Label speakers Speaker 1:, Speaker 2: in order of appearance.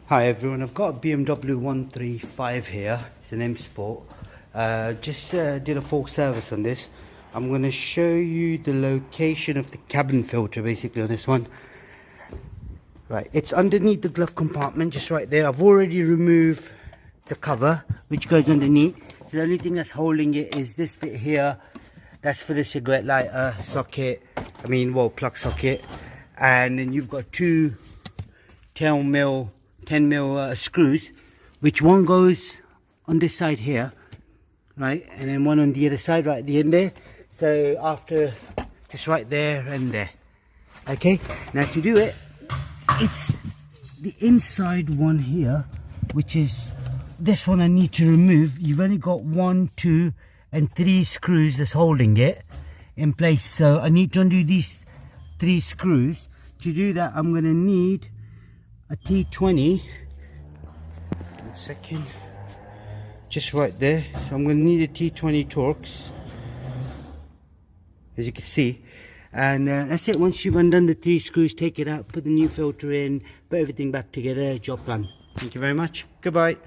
Speaker 1: Hi everyone, I've got a BMW 135 here. It's an M Sport. Just did a full service on this. I'm going to show you the location of the cabin filter basically on this one. Right, it's underneath the glove compartment, just right there. I've already removed the cover which goes underneath. So the only thing that's holding it is this bit here. That's for the cigarette lighter socket, plug socket. And then you've got two 10 mil screws, which one goes on this side here, right, and then one on the other side right at the end there. So after, just right there and there. Okay, now to do it, it's the inside one here, which is this one I need to remove. You've only got 1, 2 and 3 screws that's holding it in place, so I need to undo these 3 screws. To do that, I'm going to need a T20, one second, just right there. So I'm going to need a T20 Torx, as you can see, and that's it. Once you've undone the 3 screws, take it out, put the new filter in, put everything back together, job done. Thank you very much, goodbye.